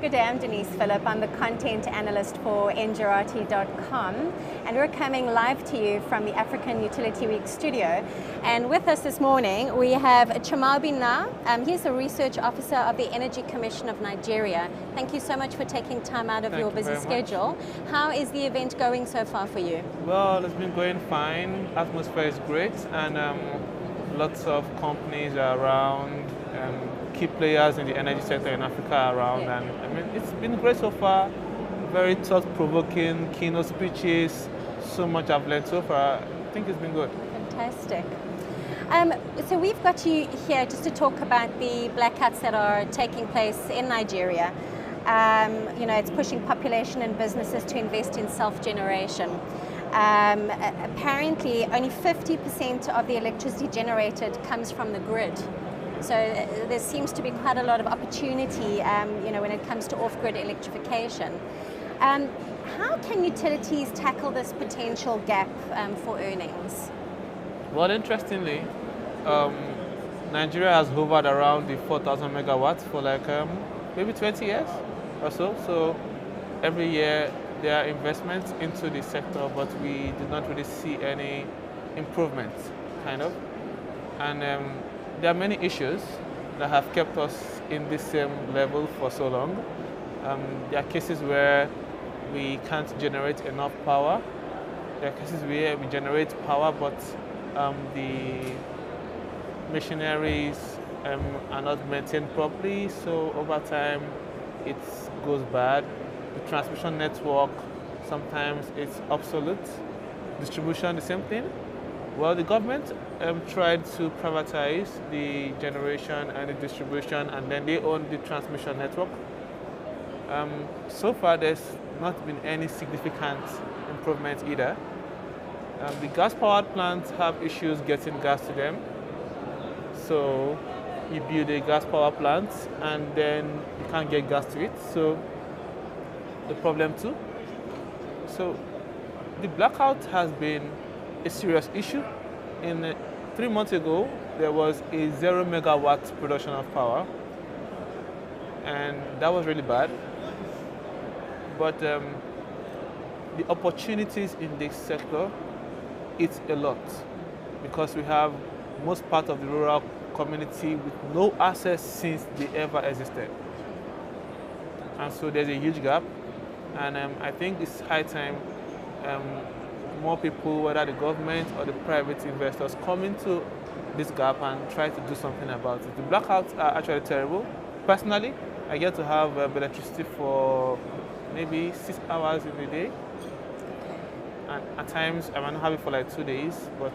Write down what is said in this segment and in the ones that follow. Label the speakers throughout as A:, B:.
A: Good day, I'm Denise Phillip. I'm the content analyst for NGRT.com, and we're coming live to you from the African Utility Week studio. And with us this morning, we have Chimaobi. He's a research officer of the Energy Commission of Nigeria. Thank you so much for taking time out of your busy schedule. How is the event going so far for you?
B: Well, it's been going fine. Atmosphere is great, and lots of companies are around. Key players in the energy sector in Africa are around, and I mean, it's been great so far. Very thought-provoking keynote speeches. So much I've learned so far. I think it's been good.
A: Fantastic. So we've got you here just to talk about the blackouts that are taking place in Nigeria. It's pushing population and businesses to invest in self-generation. Apparently, only 50% of the electricity generated comes from the grid. So there seems to be quite a lot of opportunity, when it comes to off-grid electrification. How can utilities tackle this potential gap for earnings?
B: Well, interestingly, Nigeria has hovered around the 4,000 megawatts for maybe 20 years or so. So every year there are investments into the sector, but we do not really see any improvements, kind of. And there are many issues that have kept us in this same level for so long. There are cases where we can't generate enough power. There are cases where we generate power, but the machineries are not maintained properly, so over time it goes bad. The transmission network, sometimes it's obsolete. Distribution, the same thing. Well, the government tried to privatize the generation and the distribution, and then they own the transmission network. So far, there's not been any significant improvement either. The gas-powered plants have issues getting gas to them. So you build a gas power plant, and then you can't get gas to it. So the problem too. So the blackout has been a serious issue. 3 months ago, there was a 0 megawatt production of power, and that was really bad. But the opportunities in this sector, it's a lot, because we have most part of the rural community with no access since they ever existed. And so there's a huge gap, and I think it's high time more people, whether the government or the private investors, come into this gap and try to do something about it. The blackouts are actually terrible. Personally, I get to have electricity for maybe 6 hours in a day. And at times, I might not have it for like 2 days, but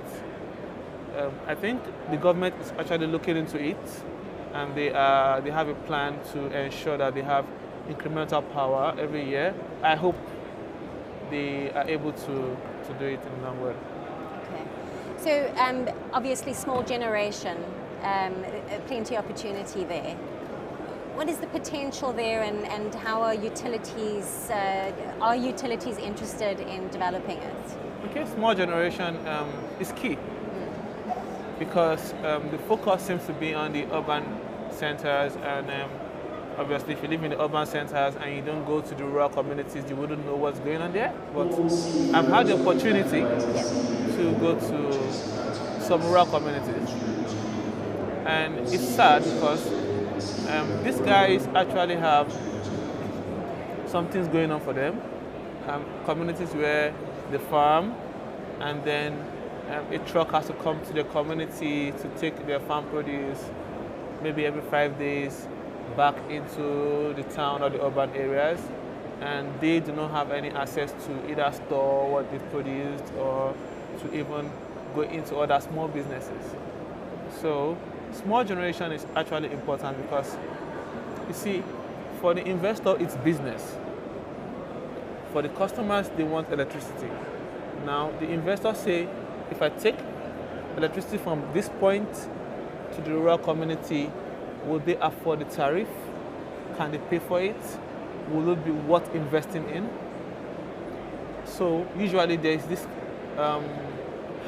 B: I think the government is actually looking into it, and they have a plan to ensure that they have incremental power every year. I hope they are able to do it in the long run.
A: Okay. So obviously small generation, plenty of opportunity there. What is the potential there, and how are utilities interested in developing it?
B: Okay, small generation is key, because the focus seems to be on the urban centers, and obviously, if you live in the urban centers and you don't go to the rural communities, you wouldn't know what's going on there. But I've had the opportunity to go to some rural communities. And it's sad because these guys actually have some things going on for them. Communities where they farm, and then a truck has to come to the community to take their farm produce maybe every 5 days back into the town or the urban areas, and they do not have any access to either store what they produced or to even go into other small businesses. So small generation is actually important, because you see, for the investor it's business. For the customers, they want electricity. Now the investors say, if I take electricity from this point to the rural community, will they afford the tariff? Can they pay for it? Will it be worth investing in? So usually there's this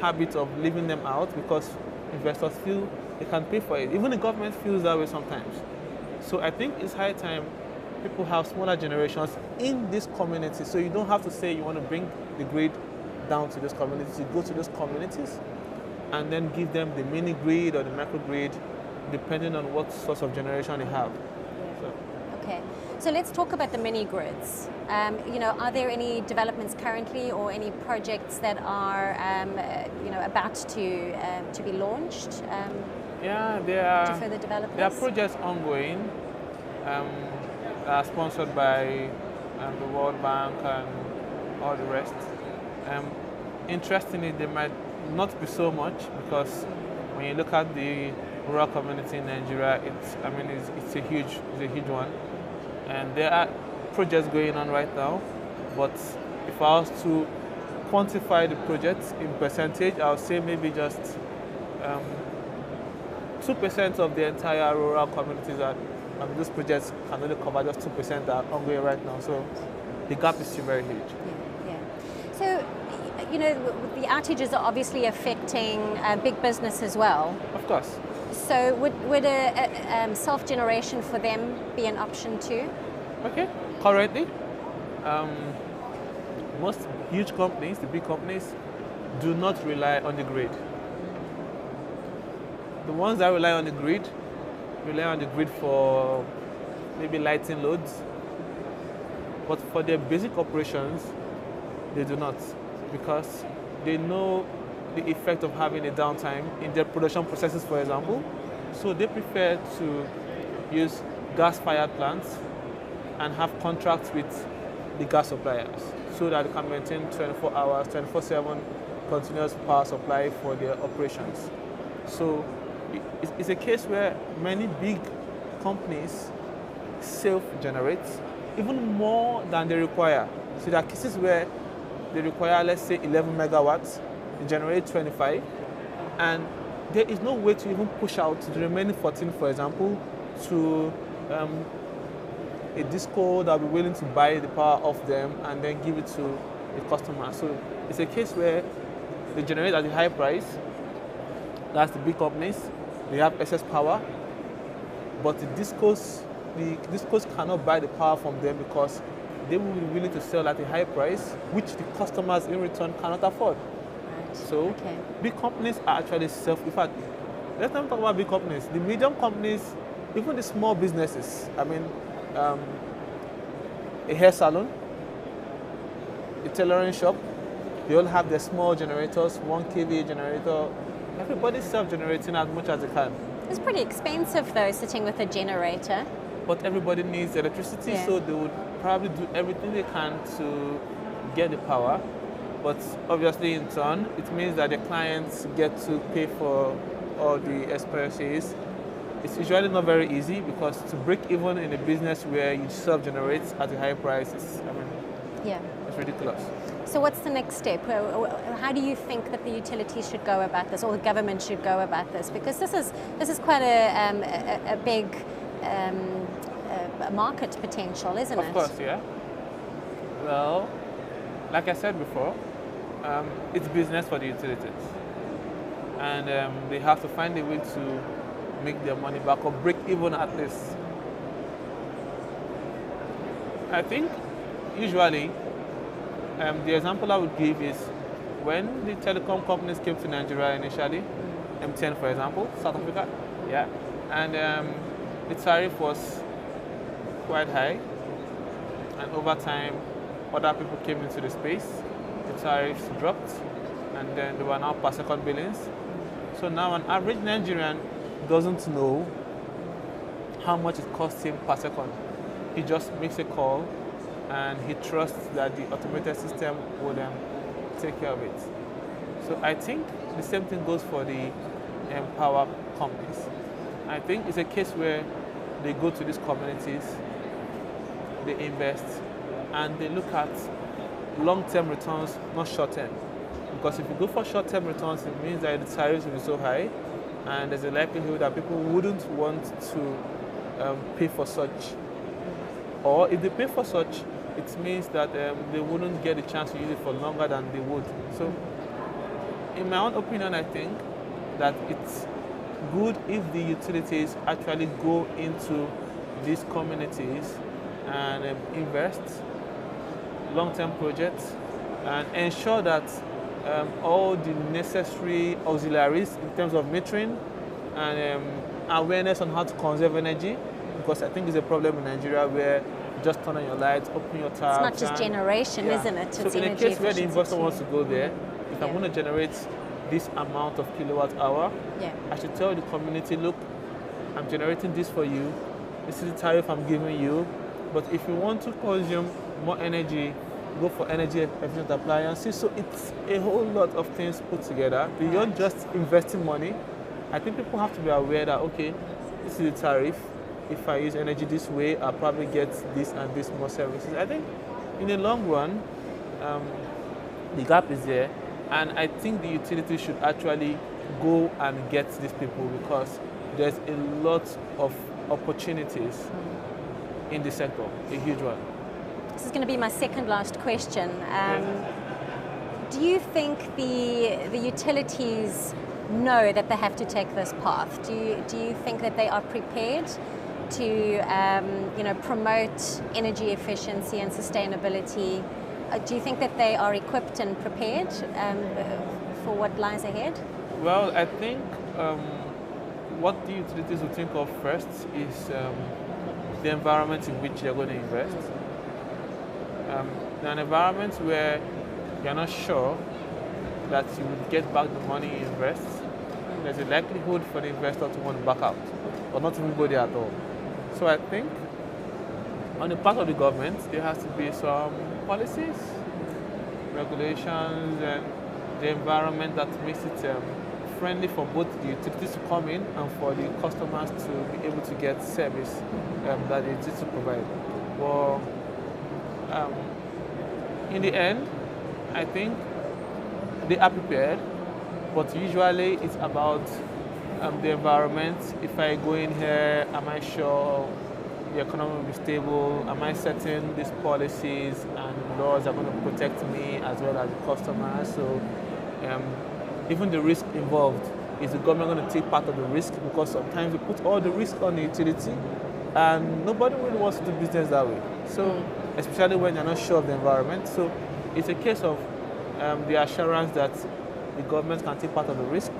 B: habit of leaving them out, because investors feel they can pay for it. Even the government feels that way sometimes. So I think it's high time people have smaller generations in this community. So you don't have to say you want to bring the grid down to those communities. You go to those communities and then give them the mini grid or the micro grid, depending on what source of generation they have. So.
A: Okay, so let's talk about the mini grids. Are there any developments currently or any projects that are about to be launched?
B: Yeah, there
A: to further develop this?
B: There are projects ongoing that are sponsored by the World Bank and all the rest. Interestingly, they might not be so much because when you look at the rural community in Nigeria, it's a huge one, and there are projects going on right now. But if I was to quantify the projects in percentage, I would say maybe just 2% of the entire rural communities that those projects can only cover just 2% that are ongoing right now. So the gap is still very huge.
A: Yeah. So, the outages are obviously affecting big business as well.
B: Of course.
A: So would a self-generation for them be an option too?
B: Okay. Currently, most huge companies, the big companies, do not rely on the grid. The ones that rely on the grid for maybe lighting loads, but for their basic operations, they do not, because they know the effect of having a downtime in their production processes, for example. So they prefer to use gas-fired plants and have contracts with the gas suppliers so that they can maintain 24 hours, 24/7 continuous power supply for their operations. So it's a case where many big companies self-generate even more than they require. So there are cases where they require, let's say, 11 megawatts, they generate 25, and there is no way to even push out the remaining 14, for example, to a disco that will be willing to buy the power off them and then give it to the customer. So it's a case where they generate at a high price. That's the big companies. They have excess power, but the discos cannot buy the power from them because they will be willing to sell at a high price, which the customers in return cannot afford.
A: Right.
B: So big companies are actually in fact, let's not talk about big companies. The medium companies, even the small businesses, a hair salon, a tailoring shop, they all have their small generators, 1 kVA generator. Everybody's self-generating as much as they can.
A: It's pretty expensive though, sitting with a generator.
B: But everybody needs electricity, so they would probably do everything they can to get the power. But obviously in turn, it means that the clients get to pay for all the expenses. It's usually not very easy because to break even in a business where you self-generate at a high price, it's ridiculous.
A: So what's the next step? How do you think that the utilities should go about this, or the government should go about this? Because this is quite a big market potential, isn't it?
B: Of course, yeah. Well, like I said before, it's business for the utilities, and they have to find a way to make their money back or break even at least. I think usually the example I would give is when the telecom companies came to Nigeria initially, MTN for example, South Africa, and the tariff was quite high, and over time other people came into the space, the tariffs dropped, and then there were now per second billings. So now an average Nigerian doesn't know how much it costs him per second. He just makes a call and he trusts that the automated system will take care of it. So I think the same thing goes for the power companies. I think it's a case where they go to these communities, they invest, and they look at long-term returns, not short-term. Because if you go for short-term returns, it means that the tariffs will be so high, and there's a likelihood that people wouldn't want to pay for such. Or if they pay for such, it means that they wouldn't get a chance to use it for longer than they would. So, in my own opinion, I think that it's good if the utilities actually go into these communities and invest long-term projects and ensure that all the necessary auxiliaries in terms of metering and awareness on how to conserve energy, because I think it's a problem in Nigeria where you just turn on your lights, open your taps.
A: It's not just generation, isn't it? It's
B: so in a case where the investor wants to go there, if I'm going to generate this amount of kilowatt hour, I should tell the community, look, I'm generating this for you. This is the tariff I'm giving you. But if you want to consume more energy, go for energy efficient appliances. So it's a whole lot of things put together beyond just investing money. I think people have to be aware that, okay, this is the tariff. If I use energy this way, I'll probably get this and this more services. I think in the long run, the gap is there. And I think the utility should actually go and get these people, because there's a lot of opportunities in the sector, a huge one.
A: This is going to be my second last question. Do you think the utilities know that they have to take this path? Do you think that they are prepared to promote energy efficiency and sustainability? Do you think that they are equipped and prepared for what lies ahead?
B: Well, I think what the utilities will think of first is the environment in which they're going to invest. An environment where you're not sure that you will get back the money you invest, there's a likelihood for the investor to want to back out or not even go there at all. So I think on the part of the government, there has to be some policies, regulations, and the environment that makes it friendly for both the utilities to come in and for the customers to be able to get service that the utilities provide. Well, in the end, I think they are prepared, but usually it's about the environment. If I go in here, am I sure the economy will be stable? Am I setting these policies and laws that are going to protect me as well as the customers? So even the risk involved, is the government going to take part of the risk? Because sometimes we put all the risk on the utility and nobody really wants to do business that way. So especially when you're not sure of the environment. So it's a case of the assurance that the government can take part of the risk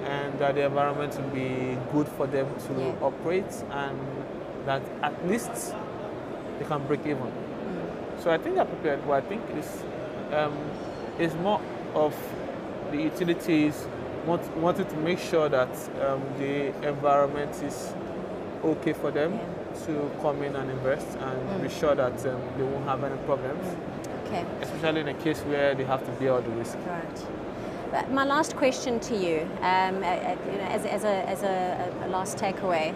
B: and that the environment will be good for them to operate, and that at least they can break even. So I think they're prepared, but I think it's more of the utilities wanted to make sure that the environment is okay for them to come in and invest and be sure that they won't have any problems. Okay. Especially in a case where they have to bear all the risk.
A: Right. My last question to you, as a last takeaway,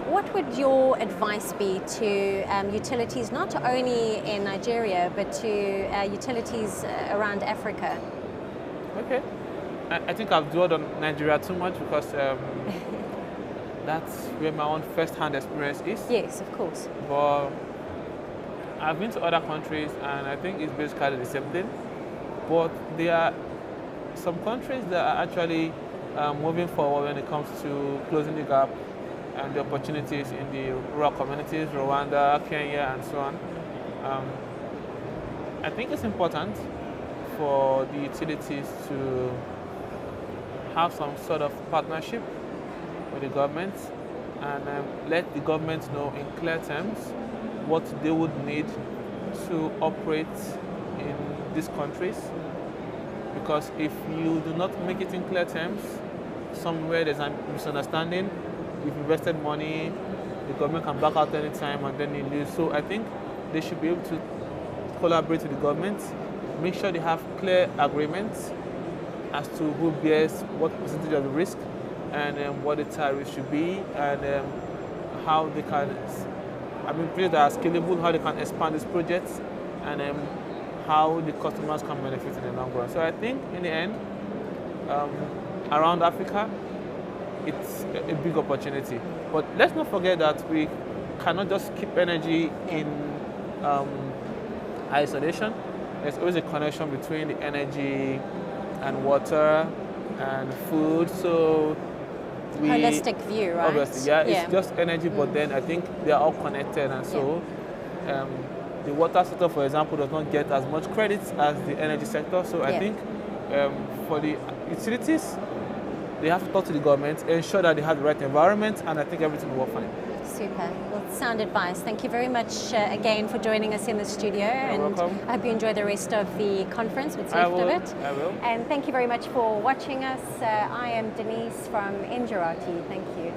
A: what would your advice be to utilities, not only in Nigeria, but to utilities around Africa?
B: Okay. I think I've dwelled on Nigeria too much because that's where my own first-hand experience is.
A: Yes, of course.
B: But I've been to other countries, and I think it's basically the same thing. But there are some countries that are actually moving forward when it comes to closing the gap and the opportunities in the rural communities, Rwanda, Kenya, and so on. I think it's important for the utilities to have some sort of partnership with the government and let the government know in clear terms what they would need to operate in these countries. Because if you do not make it in clear terms, somewhere there's a misunderstanding, you've invested money, the government can back out anytime and then you lose. So I think they should be able to collaborate with the government, make sure they have clear agreements as to who bears what percentage of the risk and what the tariff should be, and how they can, projects that are scalable, how they can expand these projects, and how the customers can benefit in the long run. So I think in the end, around Africa, it's a big opportunity. But let's not forget that we cannot just keep energy in isolation. There's always a connection between the energy and water and food. So
A: holistic view, right?
B: Obviously, it's just energy, but then I think they are all connected, and so the water sector, for example, does not get as much credit as the energy sector. So I think for the utilities, they have to talk to the government, ensure that they have the right environment, and I think everything will work fine.
A: Super. Well, sound advice. Thank you very much again for joining us in the studio.
B: You're welcome.
A: I hope you enjoy the rest of the conference, what's left of it.
B: I will.
A: And thank you very much for watching us. I am Denise from Engerati. Thank you.